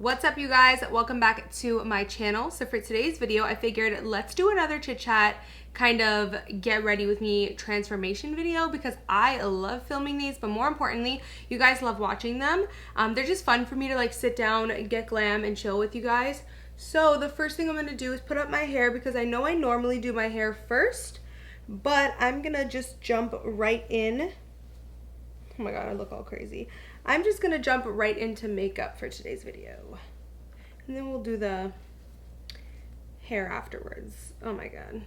What's up, you guys? Welcome back to my channel. So for today's video, I figured let's do another chit chat, kind of get ready with me transformation video, because I love filming these, but more importantly, you guys love watching them. They're just fun for me to like sit down, get glam, and chill with you guys. So the first thing I'm gonna do is put up my hair, because I know I normally do my hair first, but I'm gonna just jump right in. Oh my god, I look all crazy. I'm just gonna jump right into makeup for today's video. And then we'll do the hair afterwards. Oh my god.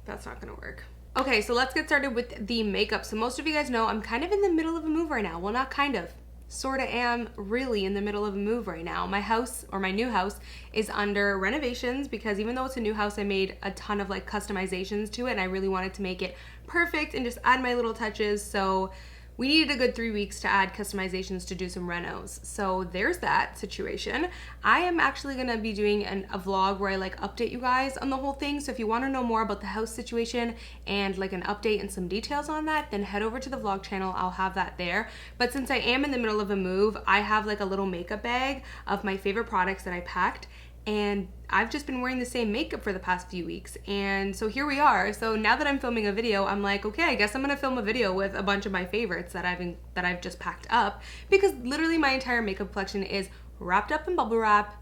That's not gonna work. Okay, so let's get started with the makeup. So most of you guys know I'm kind of in the middle of a move right now. Well, not kind of. Sorta am really in the middle of a move right now. My house, or my new house, is under renovations, because even though it's a new house, I made a ton of like customizations to it, and I really wanted to make it perfect and just add my little touches. So we needed a good 3 weeks to add customizations to do some renos. So there's that situation. I am actually gonna be doing a vlog where I like update you guys on the whole thing. So if you wanna know more about the house situation and like an update and some details on that, then head over to the vlog channel. I'll have that there. But since I am in the middle of a move, I have like a little makeup bag of my favorite products that I packed. And I've just been wearing the same makeup for the past few weeks, and so here we are. So now that I'm filming a video, I'm like, okay, I guess I'm gonna film a video with a bunch of my favorites that I've just packed up, because literally my entire makeup collection is wrapped up in bubble wrap,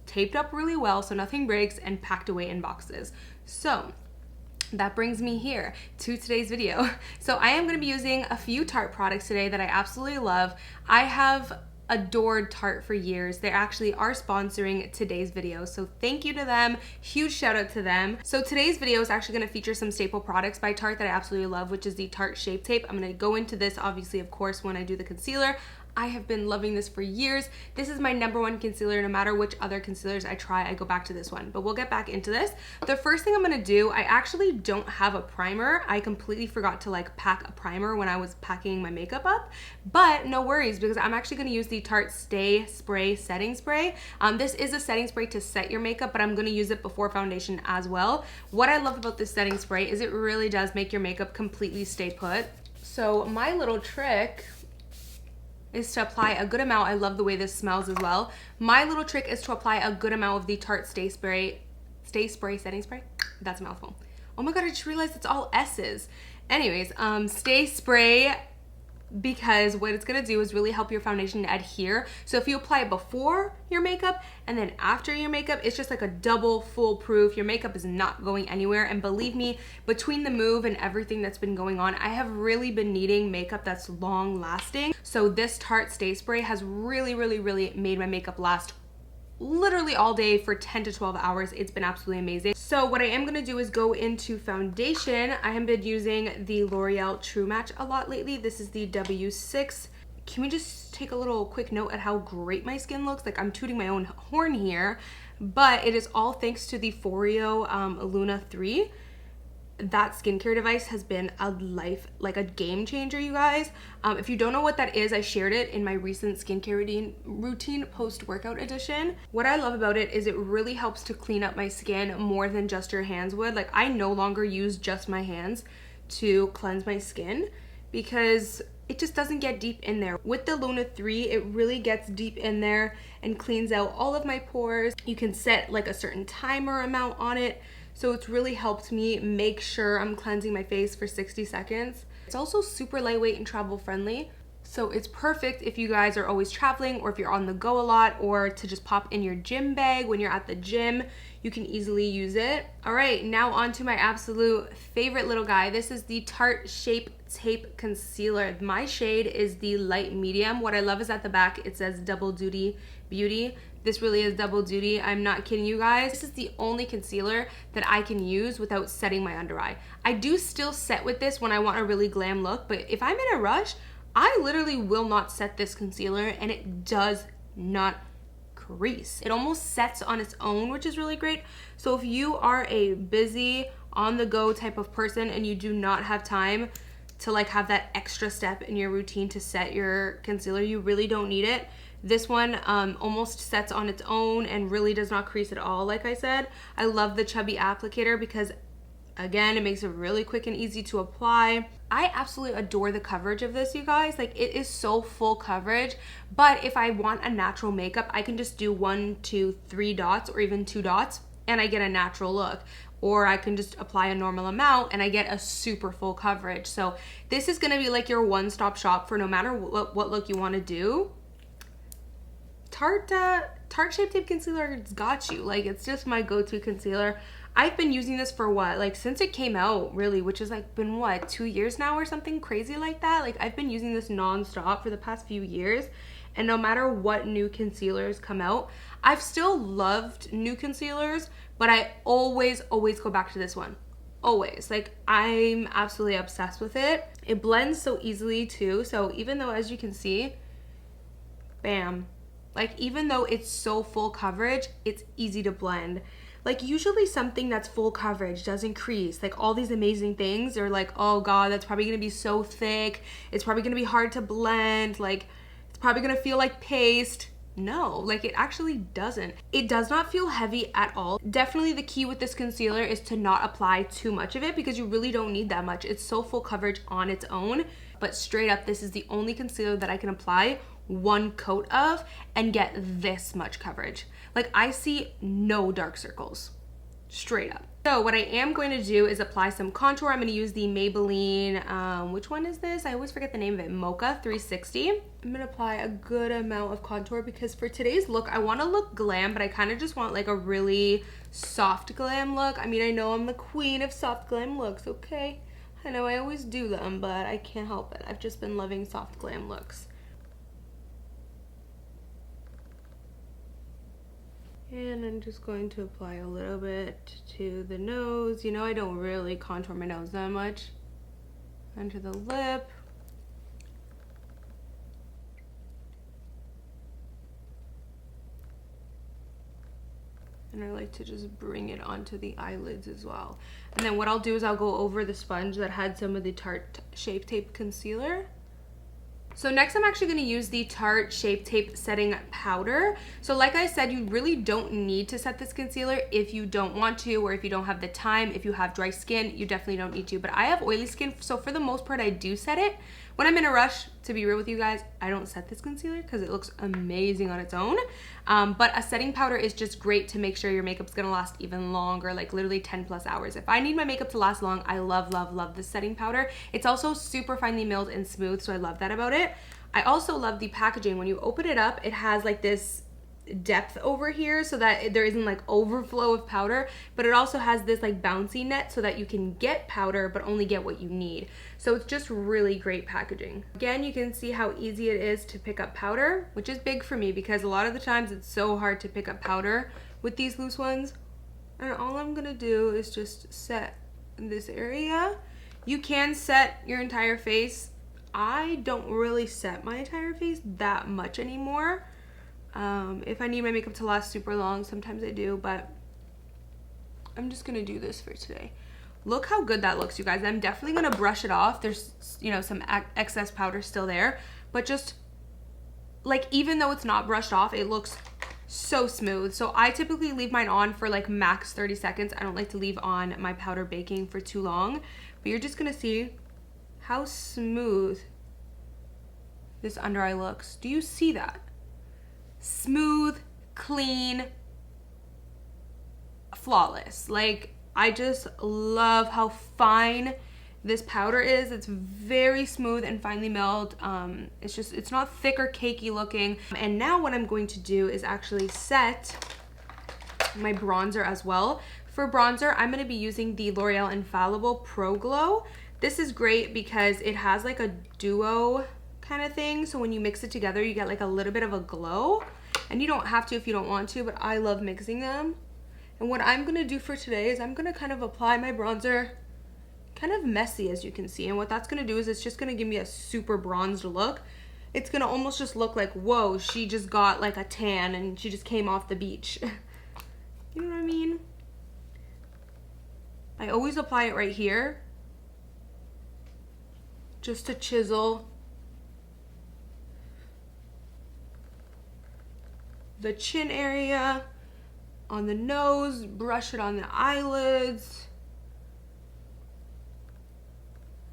taped up really well so nothing breaks, and packed away in boxes. So that brings me here to today's video. So I am gonna be using a few Tarte products today that I absolutely love. I have adored Tarte for years. They actually are sponsoring today's video, so thank you to them. Huge shout out to them. So today's video is actually going to feature some staple products by Tarte that I absolutely love, which is the Tarte Shape Tape. I'm going to go into this obviously, of course, when I do the concealer. I have been loving this for years. This is my #1 concealer. No matter which other concealers I try, I go back to this one. But we'll get back into this. The first thing I'm gonna do, I actually don't have a primer. I completely forgot to like pack a primer when I was packing my makeup up. But no worries, because I'm actually gonna use the Tarte Stay Spray Setting Spray. This is a setting spray to set your makeup, but I'm gonna use it before foundation as well. What I love about this setting spray is it really does make your makeup completely stay put. So my little trick is to apply a good amount. I love the way this smells as well. My little trick is to apply a good amount of the Tarte Stay Spray Setting Spray. That's a mouthful. Oh my god, I just realized it's all S's. Anyways, Stay Spray, because what it's gonna do is really help your foundation to adhere. So if you apply it before your makeup and then after your makeup, it's just like a double foolproof. Your makeup is not going anywhere. And believe me, between the move and everything that's been going on, I have really been needing makeup that's long lasting. So this Tarte Stay Spray has really made my makeup last literally all day for 10 to 12 hours. It's been absolutely amazing. So what I am going to do is go into foundation. I have been using the L'Oreal True Match a lot lately. This is the W6. Can we just take a little quick note at how great my skin looks? Like, I'm tooting my own horn here, but it is all thanks to the FOREO Luna 3. That skincare device has been a game changer, you guys. If you don't know what that is, I shared it in my recent skincare routine post-workout edition. What I love about it is it really helps to clean up my skin more than just your hands would. Like, I no longer use just my hands to cleanse my skin, because it just doesn't get deep in there. With the Luna 3, it really gets deep in there and cleans out all of my pores. You can set like a certain timer amount on it. So it's really helped me make sure I'm cleansing my face for 60 seconds. It's also super lightweight and travel friendly. So it's perfect if you guys are always traveling, or if you're on the go a lot, or to just pop in your gym bag when you're at the gym. You can easily use it. All right, now on to my absolute favorite little guy. This is the Tarte Shape Tape Concealer. My shade is the light medium. What I love is at the back it says Double Duty Beauty. This really is double duty. I'm not kidding you guys. This is the only concealer that I can use without setting my under eye. I do still set with this when I want a really glam look, but if I'm in a rush, I literally will not set this concealer, and it does not crease. It almost sets on its own, which is really great. So if you are a busy, on-the-go type of person and you do not have time to like have that extra step in your routine to set your concealer, you really don't need it. This one almost sets on its own and really does not crease at all. Like I said, I love the chubby applicator, because Again, it makes it really quick and easy to apply. I absolutely adore the coverage of this, you guys. Like, it is so full coverage, but if I want a natural makeup, I can just do 1, 2, 3 dots or even 2 dots and I get a natural look. Or I can just apply a normal amount and I get a super full coverage. So this is gonna be like your one-stop shop for no matter what look you wanna do. Tarte Shape Tape Concealer's got you. Like, it's just my go-to concealer. I've been using this for what, like since it came out, really, which has like been what, 2 years now or something crazy like that. Like, I've been using this non-stop for the past few years, and no matter what new concealers come out, I've still loved new concealers, but I always go back to this one. Always. Like, I'm absolutely obsessed with it. It blends so easily too. So even though, as you can see, bam, like even though it's so full coverage, it's easy to blend. Like, usually something that's full coverage doesn't crease. Like, all these amazing things are like, oh God, that's probably gonna be so thick. It's probably gonna be hard to blend. Like, it's probably gonna feel like paste. No, like, it actually doesn't. It does not feel heavy at all. Definitely the key with this concealer is to not apply too much of it because you really don't need that much. It's so full coverage on its own. But straight up, this is the only concealer that I can apply one coat of and get this much coverage. Like, I see no dark circles, straight up. So what I am going to do is apply some contour. I'm going to use the Maybelline, which one is this? I always forget the name of it, Mocha 360. I'm going to apply a good amount of contour because for today's look, I want to look glam, but I kind of just want like a really soft glam look. I mean, I know I'm the queen of soft glam looks, okay? I know I always do them, but I can't help it. I've just been loving soft glam looks. And I'm just going to apply a little bit to the nose. You know, I don't really contour my nose that much. Under the lip. And I like to just bring it onto the eyelids as well. And then what I'll do is I'll go over the sponge that had some of the Tarte Shape Tape Concealer. So next I'm actually going to use the Tarte Shape Tape Setting Powder. So like I said, you really don't need to set this concealer if you don't want to, or if you don't have the time. If you have dry skin, you definitely don't need to. But I have oily skin, so for the most part I do set it. When I'm in a rush, to be real with you guys, I don't set this concealer because it looks amazing on its own. But a setting powder is just great to make sure your makeup's gonna last even longer, like literally 10 plus hours. If I need my makeup to last long, I love this setting powder. It's also super finely milled and smooth, so I love that about it. I also love the packaging. When you open it up, it has like this depth over here so that there isn't like overflow of powder, but it also has this like bouncy net so that you can get powder but only get what you need. So it's just really great packaging. Again, you can see how easy it is to pick up powder, which is big for me because a lot of the times it's so hard to pick up powder with these loose ones. And all I'm gonna do is just set this area. You can set your entire face. I don't really set my entire face that much anymore. If I need my makeup to last super long, sometimes I do, but I'm just gonna do this for today. Look how good that looks, you guys. I'm definitely gonna brush it off. There's, you know, some excess powder still there, but just like, even though it's not brushed off, it looks so smooth. So I typically leave mine on for like max 30 seconds. I don't like to leave on my powder baking for too long, but you're just gonna see how smooth this under eye looks. Do you see that? Smooth, clean, flawless. Like, I just love how fine this powder is. It's very smooth and finely milled. It's not thick or cakey looking. And now what I'm going to do is actually set my bronzer as well. For bronzer, I'm gonna be using the L'Oreal Infallible Pro Glow. This is great because it has like a duo kind of thing, so when you mix it together you get like a little bit of a glow, and you don't have to if you don't want to, but I love mixing them. And what I'm gonna do for today is I'm gonna kind of apply my bronzer kind of messy, as you can see, and what that's gonna do is it's just gonna give me a super bronzed look. It's gonna almost just look like, whoa, she just got like a tan and she just came off the beach. You know what I mean? I always apply it right here just to chisel the chin area, on the nose, brush it on the eyelids.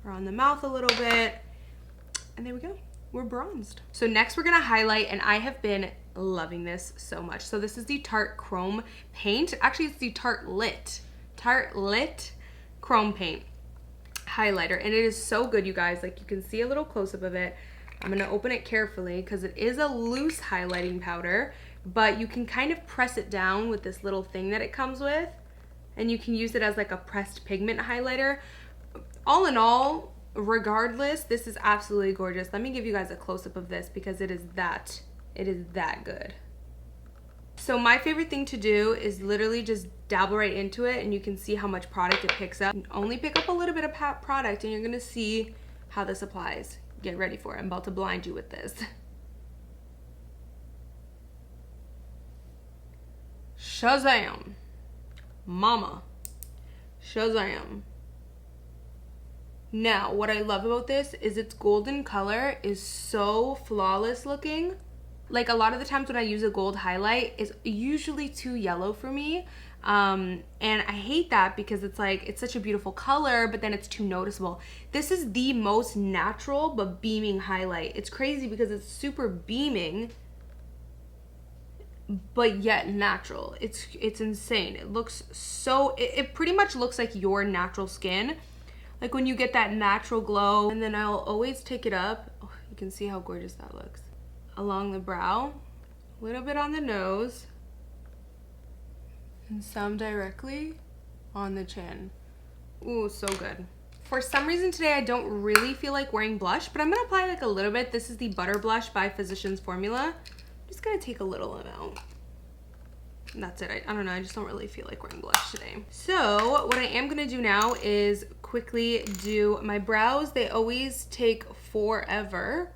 around the mouth a little bit. And there we go. We're bronzed. So next we're gonna highlight, and I have been loving this so much. So this is the Tarte Chrome Paint. Actually, it's the Tarte Lit Chrome Paint highlighter, and it is so good, you guys. Like, you can see a little close-up of it. I'm gonna open it carefully because it is a loose highlighting powder, but you can kind of press it down with this little thing that it comes with, and you can use it as like a pressed pigment highlighter. All in all, regardless, this is absolutely gorgeous. Let me give you guys a close-up of this because it is that good. So my favorite thing to do is literally just dabble right into it, and you can see how much product it picks up. Only pick up a little bit of product and you're gonna see how this applies. Get ready for it. I'm about to blind you with this. Shazam. Mama. Shazam. Now, what I love about this is its golden color is so flawless looking. Like, a lot of the times when I use a gold highlight, it's usually too yellow for me. And I hate that because it's like, it's such a beautiful color, but then it's too noticeable. This is the most natural but beaming highlight. It's crazy because it's super beaming, but yet natural. It's insane. It looks so, it pretty much looks like your natural skin. Like when you get that natural glow. And then I'll always take it up. Oh, you can see how gorgeous that looks. Along the brow, a little bit on the nose, and some directly on the chin. Ooh, so good. For some reason today I don't really feel like wearing blush, but I'm gonna apply like a little bit. This is the Butter Blush by Physicians Formula. I'm just gonna take a little amount. And that's it. I don't know, I just don't really feel like wearing blush today. So what I am gonna do now is quickly do my brows. They always take forever.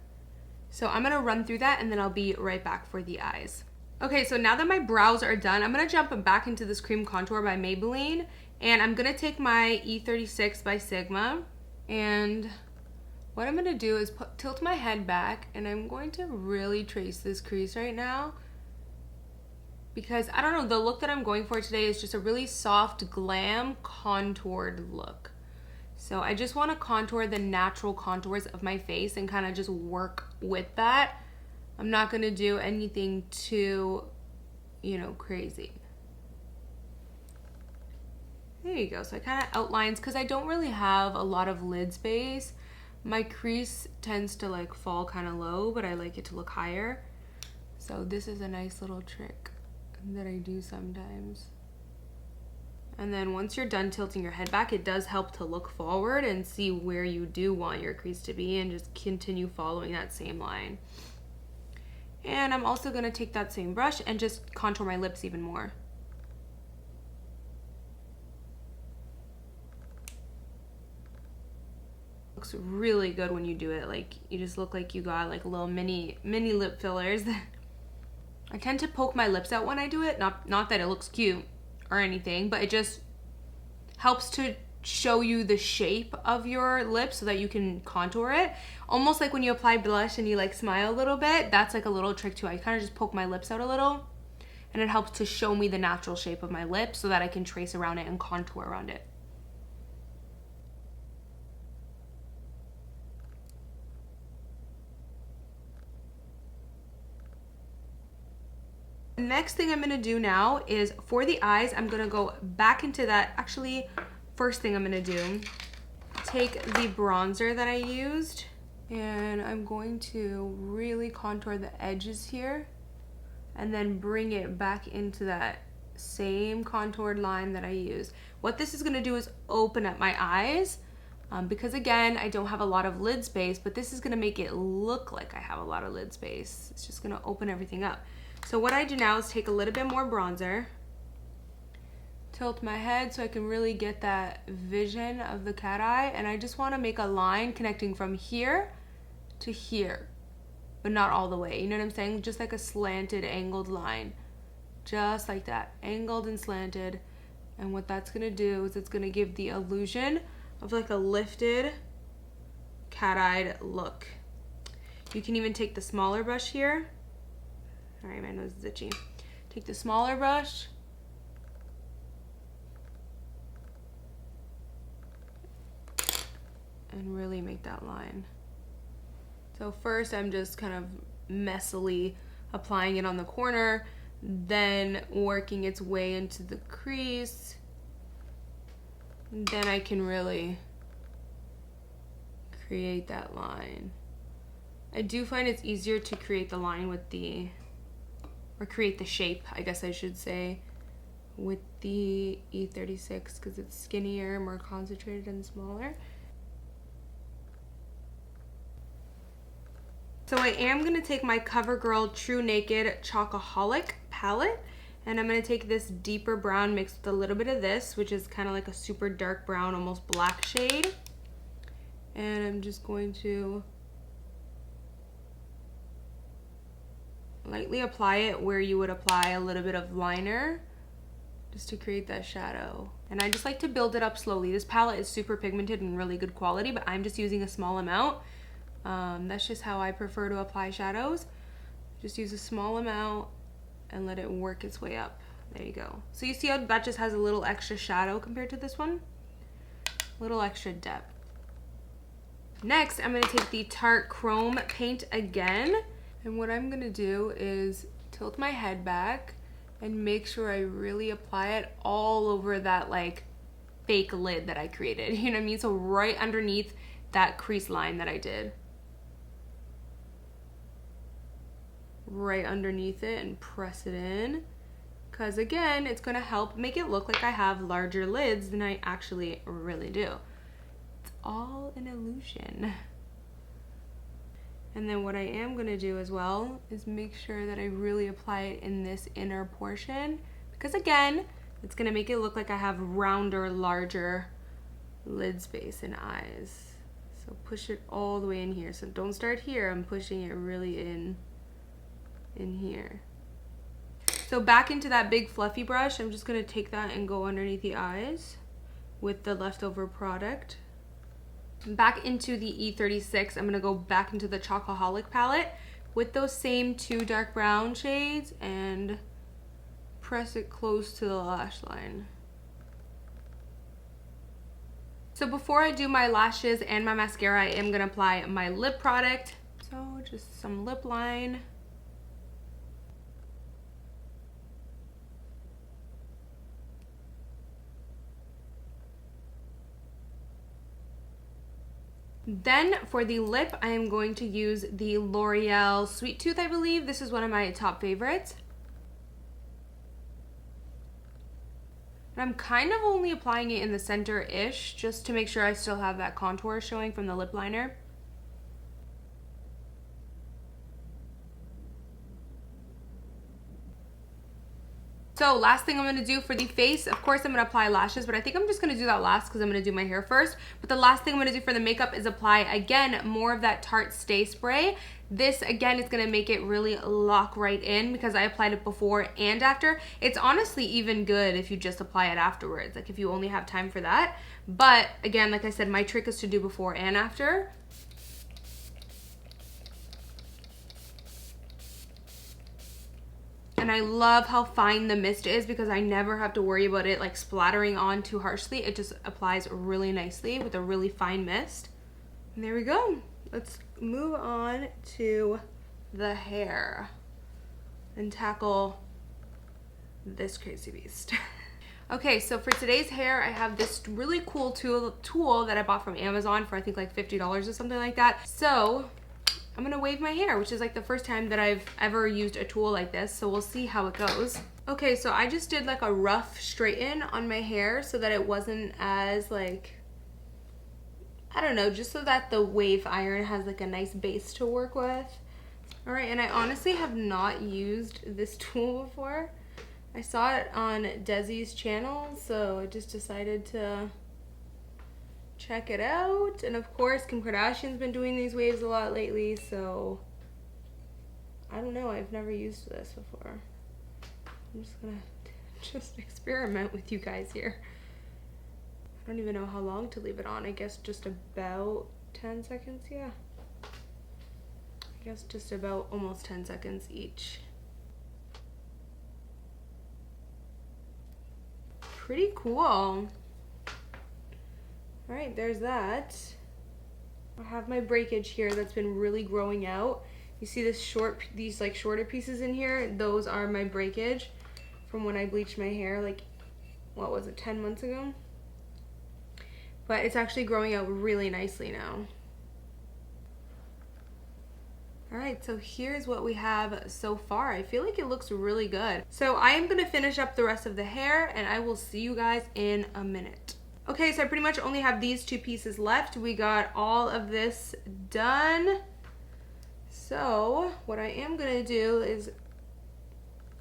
So I'm gonna run through that and then I'll be right back for the eyes. Okay, so now that my brows are done, I'm gonna jump back into this cream contour by Maybelline, and I'm gonna take my E36 by Sigma, and what I'm gonna do is tilt my head back, and I'm going to really trace this crease right now, because I don't know, the look that I'm going for today is just a really soft, glam, contoured look. So I just want to contour the natural contours of my face and kind of just work with that. I'm not going to do anything too, you know, crazy. There you go. So I kind of outlines, because I don't really have a lot of lid space. My crease tends to like fall kind of low, but I like it to look higher. So this is a nice little trick that I do sometimes. And then once you're done tilting your head back, it does help to look forward and see where you do want your crease to be, and just continue following that same line. And I'm also gonna take that same brush and just contour my lips even more. Looks really good when you do it. Like, you just look like you got like little mini lip fillers. I tend to poke my lips out when I do it. Not that it looks cute or anything, but it just helps to show you the shape of your lips so that you can contour it. Almost like when you apply blush and you like smile a little bit, that's like a little trick too. I kind of just poke my lips out a little, and it helps to show me the natural shape of my lips so that I can trace around it and contour around it. Next thing I'm gonna do now is for the eyes, I'm gonna go back into that. Actually, first thing I'm gonna do, take the bronzer that I used, and I'm going to really contour the edges here, and then bring it back into that same contoured line that I used. What this is gonna do is open up my eyes, because again, I don't have a lot of lid space, but this is gonna make it look like I have a lot of lid space. It's just gonna open everything up. So what I do now is take a little bit more bronzer, tilt my head so I can really get that vision of the cat eye, and I just want to make a line connecting from here to here, but not all the way. You know what I'm saying? Just like a slanted, angled line. Just like that, angled and slanted. And what that's gonna do is it's gonna give the illusion of like a lifted, cat-eyed look. You can even take the smaller brush here. All right, my nose is itchy. Take the smaller brush and really make that line. So first I'm just kind of messily applying it on the corner, then working its way into the crease. Then I can really create that line. I do find it's easier to create the line with the, or create the shape, I guess I should say, with the E36 because it's skinnier, more concentrated, and smaller. So I am going to take my CoverGirl True Naked Chocoholic palette, and I'm going to take this deeper brown mixed with a little bit of this, which is kind of like a super dark brown, almost black shade. And I'm just going to lightly apply it where you would apply a little bit of liner, just to create that shadow. And I just like to build it up slowly. This palette is super pigmented and really good quality, but I'm just using a small amount. That's just how I prefer to apply shadows. Just use a small amount and let it work its way up. There you go. So you see how that just has a little extra shadow compared to this one? A little extra depth. Next, I'm gonna take the Tarte Chrome paint again. And what I'm gonna do is tilt my head back and make sure I really apply it all over that like fake lid that I created. You know what I mean? So right underneath that crease line that I did. Right underneath it and press it in, because again it's going to help make it look like I have larger lids than I actually really do. It's all an illusion. And then what I am going to do as well is make sure that I really apply it in this inner portion, because again it's going to make it look like I have rounder, larger lid space and eyes. So push it all the way in here. So don't start here, I'm pushing it really in here. So back into that big fluffy brush, I'm just gonna take that and go underneath the eyes with the leftover product. Back into the E36, I'm gonna go back into the Chocoholic palette with those same two dark brown shades and press it close to the lash line. So before I do my lashes and my mascara, I am gonna apply my lip product. So just some lip line. Then for the lip, I am going to use the L'Oreal Sweet Tooth, I believe. This is one of my top favorites. And I'm kind of only applying it in the center-ish, just to make sure I still have that contour showing from the lip liner. So last thing I'm going to do for the face, of course I'm going to apply lashes, but I think I'm just going to do that last because I'm going to do my hair first. But the last thing I'm going to do for the makeup is apply, again, more of that Tarte Stay Spray. This, again, is going to make it really lock right in because I applied it before and after. It's honestly even good if you just apply it afterwards, like if you only have time for that. But again, like I said, my trick is to do before and after. And I love how fine the mist is because I never have to worry about it like splattering on too harshly. It just applies really nicely with a really fine mist. And there we go. Let's move on to the hair and tackle this crazy beast. Okay, so for today's hair, I have this really cool tool that I bought from Amazon for I think like $50 or something like that. So I'm gonna wave my hair, which is like the first time that I've ever used a tool like this, so we'll see how it goes. Okay, so I just did like a rough straighten on my hair so that it wasn't as like, I don't know, just so that the wave iron has like a nice base to work with. All right, and I honestly have not used this tool before. I saw it on Desi's channel, so I just decided to check it out. And of course, Kim Kardashian's been doing these waves a lot lately, so I don't know, I've never used this before. I'm just gonna experiment with you guys here. I don't even know how long to leave it on. I guess just about 10 seconds, yeah. I guess just about almost 10 seconds each. Pretty cool. All right, there's that. I have my breakage here that's been really growing out. You see these like shorter pieces in here? Those are my breakage from when I bleached my hair, like, what was it, 10 months ago? But it's actually growing out really nicely now. All right, so here's what we have so far. I feel like it looks really good. So I am gonna finish up the rest of the hair and I will see you guys in a minute. Okay, so I pretty much only have these two pieces left. We got all of this done. So what I am gonna do is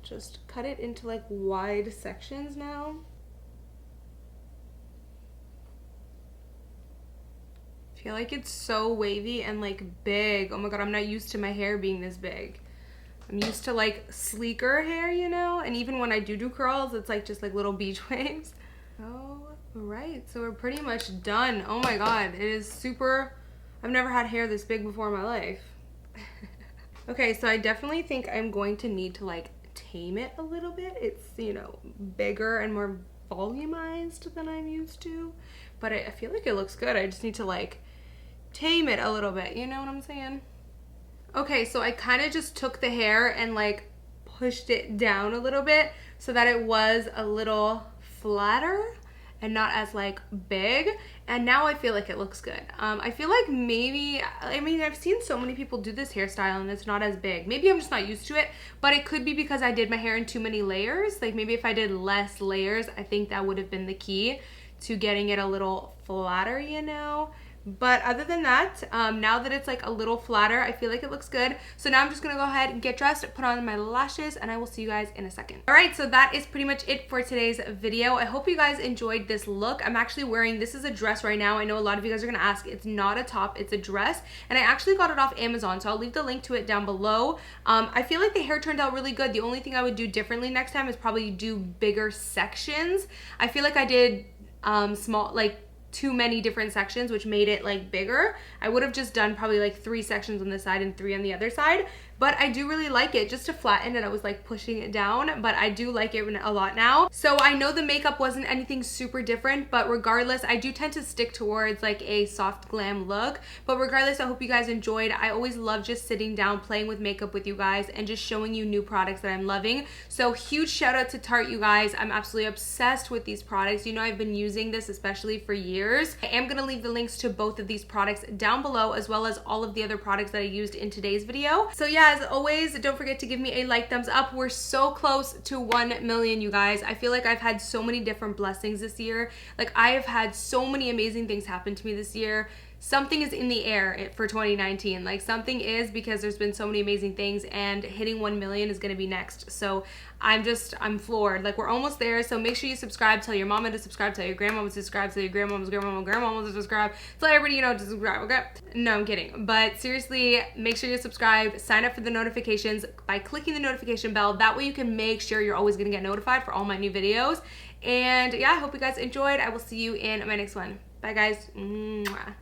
just cut it into like wide sections now. I feel like it's so wavy and like big. Oh my god, I'm not used to my hair being this big. I'm used to like sleeker hair, you know? And even when I do curls, it's like just like little beach waves. Oh, right, so we're pretty much done. Oh my god, it is super, I've never had hair this big before in my life. Okay, so I definitely think I'm going to need to like tame it a little bit. It's, you know, bigger and more volumized than I'm used to, but I feel like it looks good. I just need to like tame it a little bit, you know what I'm saying? Okay, so I kind of just took the hair and like pushed it down a little bit so that it was a little flatter and not as like big, and now I feel like it looks good. I feel like maybe, I mean, I've seen so many people do this hairstyle and it's not as big. Maybe I'm just not used to it, but it could be because I did my hair in too many layers. Like maybe if I did less layers, I think that would have been the key to getting it a little flatter, you know? But other than that, now that it's like a little flatter, I feel like it looks good. So now I'm just gonna go ahead and get dressed, put on my lashes, and I will see you guys in a second. All right, so that is pretty much it for today's video. I hope you guys enjoyed this look. I'm actually wearing, this is a dress right now. I know a lot of you guys are gonna ask, it's not a top, it's a dress. And I actually got it off Amazon, so I'll leave the link to it down below. I feel like the hair turned out really good. The only thing I would do differently next time is probably do bigger sections. I feel like I did small, like, too many different sections, which made it like bigger. I would have just done probably like 3 sections on this side and 3 on the other side, but I do really like it. Just to flatten it, I was like pushing it down, but I do like it a lot now. So I know the makeup wasn't anything super different, but regardless, I do tend to stick towards like a soft glam look. But regardless, I hope you guys enjoyed. I always love just sitting down, playing with makeup with you guys, and just showing you new products that I'm loving. So huge shout out to Tarte, you guys. I'm absolutely obsessed with these products. You know, I've been using this especially for years. I am gonna leave the links to both of these products down below, as well as all of the other products that I used in today's video. So yeah, as always, don't forget to give me a like, thumbs up. We're so close to 1 million, you guys. I feel like I've had so many different blessings this year. Like, I have had so many amazing things happen to me this year. Something is in the air for 2019. Like, something is, because there's been so many amazing things, and hitting 1 million is gonna be next. So I'm floored. Like, we're almost there. So make sure you subscribe, tell your mama to subscribe, tell your grandma to subscribe, tell your grandmama to subscribe, tell everybody you know to subscribe, okay? No, I'm kidding. But seriously, make sure you subscribe, sign up for the notifications by clicking the notification bell. That way you can make sure you're always gonna get notified for all my new videos. And yeah, I hope you guys enjoyed. I will see you in my next one. Bye, guys. Mwah.